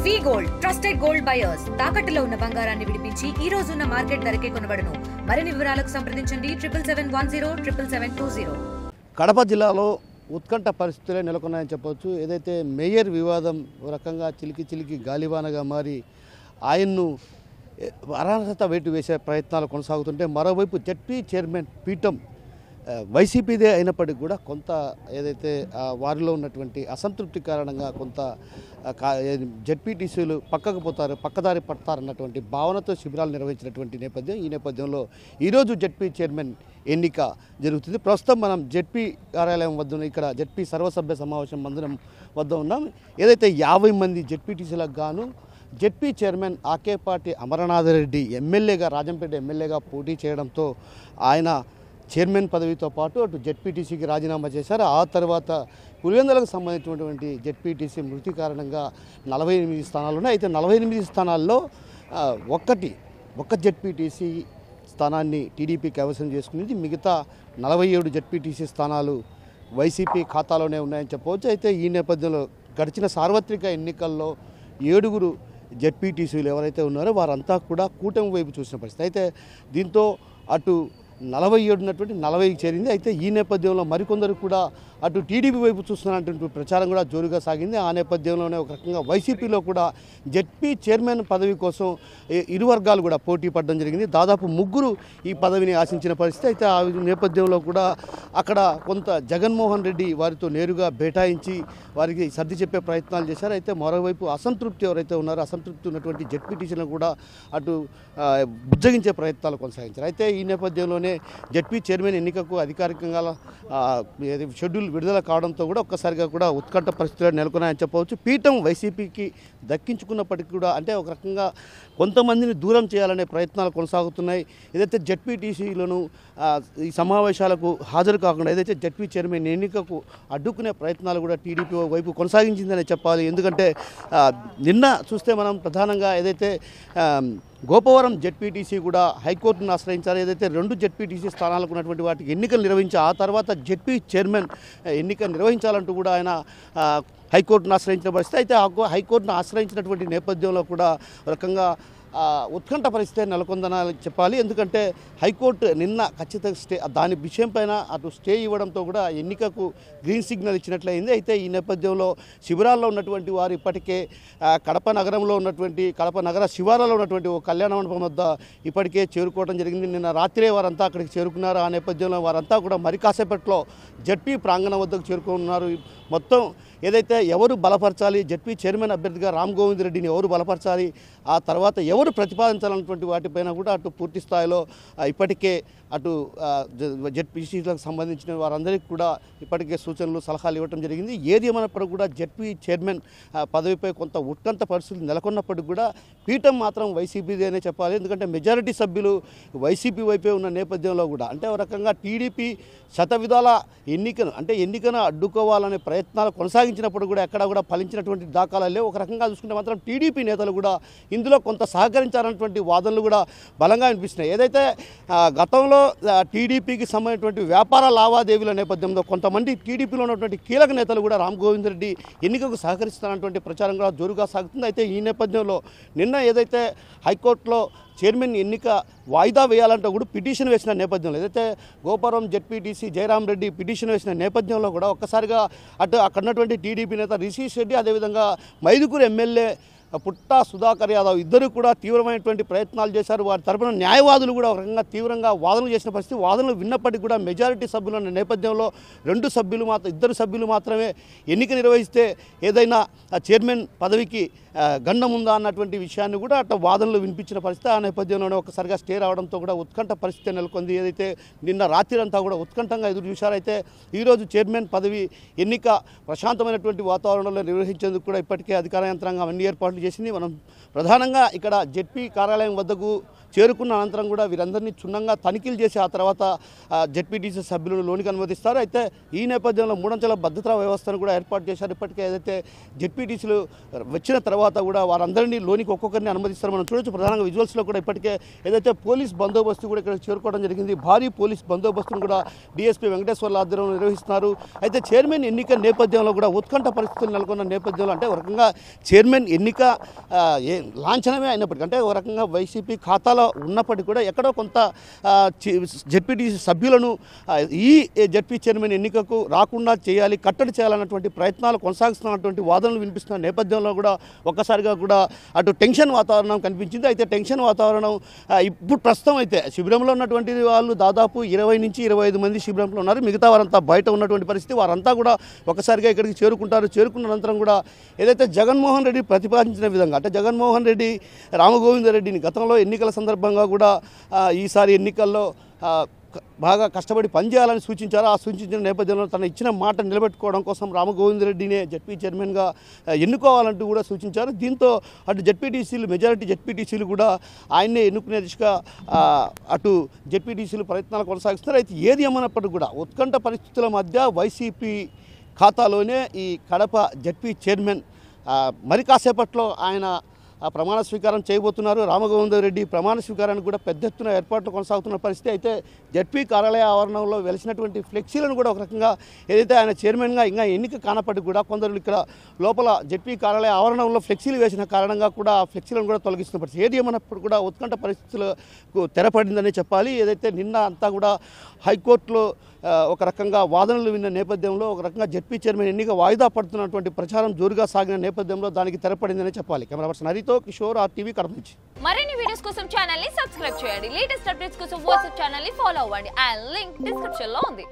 వి gold trusted gold buyers తాకట్టులో ఉన్న బంగారాన్ని విడిపించి ఈ రోజు ఉన్న మార్కెట్ ధరకే కొనబడును. మరిన్ని వివరాలకు సంప్రదించండి 77107720. కడప జిల్లాలో ఉత్కంఠ పరిస్థితులే నెలకొన్నాయని చెప్పవచ్చు. ఏదైతే మేయర్ వివాదం ఒక రకంగా చిలికి గాలివానగా మారి ఆయన్ను అర్హత వేటు వేసే ప్రయత్నాలు కొనసాగుతుంటే, మరోవైపు జెడ్పీ చైర్మన్ పీఠం వైసీపీదే అయినప్పటికీ కూడా కొంత ఏదైతే వారిలో ఉన్నటువంటి అసంతృప్తి కారణంగా కొంత జెడ్పీటీసీలు పక్కకు పోతారు, పక్కదారి పడతారన్నటువంటి భావనతో శిబిరాలు నిర్వహించినటువంటి నేపథ్యం. ఈ నేపథ్యంలో ఈరోజు జెడ్పీ చైర్మన్ ఎన్నిక జరుగుతుంది. ప్రస్తుతం మనం జెడ్పీ కార్యాలయం వద్ద ఇక్కడ జెడ్పీ సర్వసభ్య సమావేశం మందిరం వద్ద ఉన్నాం. ఏదైతే 50 మంది జెడ్పీటీసీలకు గాను జెడ్పీ చైర్మన్ ఆకేపాటి అమరనాథ్ రెడ్డి ఎమ్మెల్యేగా, రాజంపేట ఎమ్మెల్యేగా పోటీ చేయడంతో ఆయన చైర్మన్ పదవితో పాటు అటు జెడ్పీటీసీకి రాజీనామా చేశారు. ఆ తర్వాత పులివెందులకు సంబంధించినటువంటి జెడ్పీటీసీ మృతి కారణంగా 48 స్థానాలు ఉన్నాయి. అయితే 48 స్థానాల్లో ఒక్క జెడ్పీటీసీ స్థానాన్ని టీడీపీ కైవసం చేసుకునేది. మిగతా 47 జెడ్పీటీసీ స్థానాలు వైసీపీ ఖాతాలోనే ఉన్నాయని చెప్పవచ్చు. అయితే ఈ నేపథ్యంలో గడిచిన సార్వత్రిక ఎన్నికల్లో 7 జెడ్పీటీసీలు ఎవరైతే ఉన్నారో వారంతా కూడా కూటమి వైపు చూసిన పరిస్థితి. అయితే దీంతో అటు 47 ఉన్నటువంటి 40కి చేరింది. అయితే ఈ నేపథ్యంలో మరికొందరు కూడా అటు టీడీపీ వైపు చూస్తున్నటువంటి ప్రచారం కూడా జోరుగా సాగింది. ఆ నేపథ్యంలోనే ఒక రకంగా వైసీపీలో కూడా జెడ్పీ చైర్మన్ పదవి కోసం ఇరు వర్గాలు కూడా పోటీ పడడం జరిగింది. దాదాపు 3 ఈ పదవిని ఆశించిన పరిస్థితి. అయితే ఆ నేపథ్యంలో కూడా అక్కడ కొంత జగన్మోహన్ రెడ్డి వారితో నేరుగా బేటాయించి వారికి సర్ది చెప్పే ప్రయత్నాలు చేశారు. అయితే మరోవైపు అసంతృప్తి ఎవరైతే ఉన్నారో అసంతృప్తి ఉన్నటువంటి జెడ్పీటీసీలను కూడా అటు బుజ్జగించే ప్రయత్నాలు కొనసాగించారు. అయితే ఈ నేపథ్యంలోనే జెడ్పీ చైర్మన్ ఎన్నికకు అధికారికంగా షెడ్యూల్ విడుదల కావడంతో కూడా ఒక్కసారిగా కూడా ఉత్కంఠ పరిస్థితులు నెలకొన్నాయని చెప్పవచ్చు. పీఠం వైసీపీకి దక్కించుకున్నప్పటికీ కూడా అంటే ఒక రకంగా కొంతమందిని దూరం చేయాలనే ప్రయత్నాలు కొనసాగుతున్నాయి. ఏదైతే జెడ్పీటీసీలను ఈ సమావేశాలకు హాజరు కాకుండా ఏదైతే జెడ్పీ చైర్మన్ ఎన్నికకు అడ్డుకునే ప్రయత్నాలు కూడా టీడీపీ వైపు కొనసాగించిందనే చెప్పాలి. ఎందుకంటే నిన్న చూస్తే మనం ప్రధానంగా ఏదైతే గోపవరం జెడ్పీటీసీ కూడా హైకోర్టును ఆశ్రయించారు. ఏదైతే 2 జెడ్పీటీసీ స్థానాలకు ఉన్నటువంటి వాటికి ఎన్నికలు నిర్వహించి ఆ తర్వాత జెడ్పీ చైర్మన్ ఎన్నిక నిర్వహించాలంటూ కూడా ఆయన హైకోర్టును ఆశ్రయించిన పరిస్థితి. అయితే హైకోర్టును ఆశ్రయించినటువంటి నేపథ్యంలో కూడా రకంగా ఉత్కంఠ పరిస్థితి నెలకొందని చెప్పాలి. ఎందుకంటే హైకోర్టు నిన్న ఖచ్చితంగా దాని విషయంపైన అటు స్టే ఇవ్వడంతో కూడా ఎన్నికకు గ్రీన్ సిగ్నల్ ఇచ్చినట్లయింది. అయితే ఈ నేపథ్యంలో శిబిరాల్లో ఉన్నటువంటి వారు ఇప్పటికే కడప నగర శివారాల్లో ఉన్నటువంటి ఓ కళ్యాణ మండపం వద్ద ఇప్పటికే చేరుకోవడం జరిగింది. నిన్న రాత్రే వారంతా అక్కడికి చేరుకున్నారు. ఆ నేపథ్యంలో వారంతా కూడా మరి కాసేపట్లో జెడ్పీ ప్రాంగణం వద్దకు చేరుకున్నారు. మొత్తం ఏదైతే ఎవరు బలపరచాలి, జెడ్పీ చైర్మన్ అభ్యర్థిగా రామ్ గోవింద్ రెడ్డిని ఎవరు బలపరచాలి, ఆ తర్వాత ఎవరు ప్రతిపాదించాలన్నటువంటి వాటిపైన కూడా అటు పూర్తి స్థాయిలో ఇప్పటికే అటు జెడ్పీటీసీలకు సంబంధించిన వారందరికీ కూడా ఇప్పటికే సూచనలు సలహాలు ఇవ్వడం జరిగింది. ఏది ఏమైనప్పటికీ కూడా జెడ్పీ చైర్మన్ పదవిపై కొంత ఉత్కంఠ పరిస్థితులు నెలకొన్నప్పటికీ కూడా పీఠం మాత్రం వైసీపీదే అనే చెప్పాలి. ఎందుకంటే మెజారిటీ సభ్యులు వైసీపీ వైపే ఉన్న నేపథ్యంలో కూడా అంటే ఒక రకంగా టీడీపీ శతవిధాల ఎన్నికను అడ్డుకోవాలనే ప్రయత్నాలు కొనసాగించినప్పుడు కూడా ఎక్కడా కూడా ఫలించినటువంటి దాఖలాలు లేవు. ఒక రకంగా చూసుకుంటే మాత్రం టీడీపీ నేతలు కూడా ఇందులో కొంత సహకరించాలన్నటువంటి వాదనలు కూడా బలంగా వినిపిస్తున్నాయి. ఏదైతే గతంలో టీడీపీకి సంబంధించినటువంటి వ్యాపార లావాదేవీల నేపథ్యంలో కొంతమంది టీడీపీలో ఉన్నటువంటి కీలక నేతలు కూడా రామ్ గోవింద్ రెడ్డి ఎన్నికకు సహకరిస్తున్నటువంటి ప్రచారం కూడా జోరుగా సాగుతుంది. అయితే ఈ నేపథ్యంలో నిన్న ఏదైతే హైకోర్టులో చైర్మన్ ఎన్నిక వాయిదా వేయాలంటే కూడా పిటిషన్ వేసిన నేపథ్యంలో ఏదైతే గోపురం జెడ్పీటీసీ జయరామ్ రెడ్డి పిటిషన్ వేసిన నేపథ్యంలో కూడా ఒక్కసారిగా అక్కడ ఉన్నటువంటి టీడీపీ నేత రిషీష్ రెడ్డి, అదేవిధంగా మైదుకూరు ఎమ్మెల్యే పుట్టా సుధాకర్ యాదవ్ ఇద్దరు కూడా తీవ్రమైనటువంటి ప్రయత్నాలు చేశారు. వారి తరపున న్యాయవాదులు కూడా ఒక రకంగా తీవ్రంగా వాదనలు చేసిన పరిస్థితి. వాదనలు విన్నప్పటికీ కూడా మెజారిటీ సభ్యులు ఉన్న నేపథ్యంలో 2 సభ్యులు మాత్రమే ఎన్నిక నిర్వహిస్తే ఏదైనా చైర్మన్ పదవికి గండం ఉందా అన్నటువంటి విషయాన్ని కూడా అట్లా వాదనలు వినిపించిన పరిస్థితి. ఆ నేపథ్యంలోనే ఒకసారిగా స్టే రావడంతో కూడా ఉత్కంఠ పరిస్థితి నెలకొంది. ఏదైతే నిన్న రాత్రి అంతా కూడా ఉత్కంఠంగా ఎదురు చూశారైతే ఈరోజు చైర్మన్ పదవి ఎన్నిక ప్రశాంతమైనటువంటి వాతావరణంలో నిర్వహించేందుకు కూడా ఇప్పటికే అధికార యంత్రాంగం అన్ని ఏర్పాట్లు చేసింది. మనం ప్రధానంగా ఇక్కడ జెడ్పీ కార్యాలయం వద్దకు చేరుకున్న అనంతరం కూడా వీరందరినీ క్షుణ్ణంగా తనిఖీలు చేసి ఆ తర్వాత జెడ్పీటీసీ సభ్యులను లోనికి అనుమతిస్తారు. అయితే ఈ నేపథ్యంలో 3 అంచెల భద్రతా వ్యవస్థను కూడా ఏర్పాటు చేశారు. ఇప్పటికే ఏదైతే జెడ్పీటీసీలు వచ్చిన తర్వాత కూడా వారందరినీ లోనికి ఒక్కొక్కరిని అనుమతిస్తారు. మనం చూడొచ్చు ప్రధానంగా విజువల్స్లో కూడా ఇప్పటికే ఏదైతే పోలీస్ బందోబస్తు కూడా ఇక్కడ చేరుకోవడం జరిగింది. భారీ పోలీస్ బందోబస్తును కూడా డీఎస్పీ వెంకటేశ్వర్ల ఆధ్వర్యంలో నిర్వహిస్తున్నారు. అయితే చైర్మన్ ఎన్నిక నేపథ్యంలో కూడా ఉత్కంఠ పరిస్థితులు నెలకొన్న నేపథ్యంలో అంటే ఒక రకంగా చైర్మన్ ఎన్నిక ఏ లాంఛనమే అయినప్పటికీ, అంటే ఒక రకంగా వైసీపీ ఖాతాలో ఉన్నప్పటికీ కూడా ఎక్కడో కొంత జెడ్పీటీసీ సభ్యులను ఈ జెడ్పీ చైర్మన్ ఎన్నికకు రాకుండా చేయాలి, కట్టడి చేయాలన్నటువంటి ప్రయత్నాలు కొనసాగిస్తున్నటువంటి వాదనలు వినిపిస్తున్న నేపథ్యంలో కూడా ఒక్కసారిగా కూడా అటు టెన్షన్ వాతావరణం కనిపించింది. అయితే టెన్షన్ వాతావరణం ఇప్పుడు ప్రస్తుతం అయితే శిబిరంలో ఉన్నటువంటి వాళ్ళు దాదాపు 20 నుంచి 25 మంది శిబిరంలో ఉన్నారు. మిగతా వారంతా బయట ఉన్నటువంటి పరిస్థితి. వారంతా కూడా ఒకసారిగా ఇక్కడికి చేరుకుంటారు. చేరుకున్న అనంతరం కూడా ఏదైతే జగన్మోహన్ రెడ్డి ప్రతిపాదించిన విధంగా, అంటే జగన్మోహన్ రెడ్డి రామగోవిందరెడ్డిని గతంలో ఎన్నికల సందర్భంగా కూడా ఈసారి ఎన్నికల్లో బాగా కష్టపడి పనిచేయాలని సూచించారు. ఆ సూచించిన నేపథ్యంలో తన ఇచ్చిన మాట నిలబెట్టుకోవడం కోసం రామగోవిందరెడ్డినే జెడ్పీ చైర్మన్గా ఎన్నుకోవాలంటూ కూడా సూచించారు. దీంతో అటు జెడ్పీటీసీలు, మెజారిటీ జెడ్పీటీసీలు కూడా ఆయన్నే ఎన్నుకునే దిశగా అటు జెడ్పీటీసీలు ప్రయత్నాలు కొనసాగిస్తున్నారు. అయితే ఏది ఏమన్నప్పటికీ కూడా ఉత్కంఠ పరిస్థితుల మధ్య వైసీపీ ఖాతాలోనే ఈ కడప జెడ్పీ చైర్మన్ మరి కాసేపట్లో ఆయన ప్రమాణ స్వీకారం చేయబోతున్నారు. రామగోవిందరెడ్డి ప్రమాణ స్వీకారానికి కూడా పెద్ద ఎత్తున ఏర్పాట్లు కొనసాగుతున్న పరిస్థితి. అయితే జెడ్పీ కార్యాలయ ఆవరణంలో వెలిసినటువంటి ఫ్లెక్సీలను కూడా ఒక రకంగా ఏదైతే ఆయన చైర్మన్గా ఇంకా ఎన్నిక కానప్పటికీ కూడా కొందరు ఇక్కడ లోపల జెడ్పీ కార్యాలయ ఆవరణంలో ఫ్లెక్సీలు వేసిన కారణంగా కూడా ఆ ఫ్లెక్సీలను కూడా తొలగిస్తున్న పరిస్థితి. ఏది ఏమన్నప్పుడు కూడా ఉత్కంఠ పరిస్థితులకు తెరపడిందని చెప్పాలి. ఏదైతే నిన్న అంతా కూడా హైకోర్టులో ఒక రకంగా వాదనలు విన్న నేపథ్యంలో ఒక రకంగా జెడ్పీ చైర్మన్ ఎన్నిక వాయిదా పడుతున్నటువంటి ప్రచారం జోరుగా సాగిన నేపథ్యంలో దానికి తెరపడిందని చెప్పాలి. కెమెరా పర్సన్ హరితో కిషోర్, RTV కడప నుంచి. మరిన్ని వీడియోస్ కోసం ఛానల్ ని సబ్స్క్రైబ్ చేయండి. లేటెస్ట్ అప్డేట్స్ కోసం వాట్సాప్ ఛానల్ ని ఫాలో అవ్వండి. ఆ లింక్ డిస్క్రిప్షన్ లో ఉంది.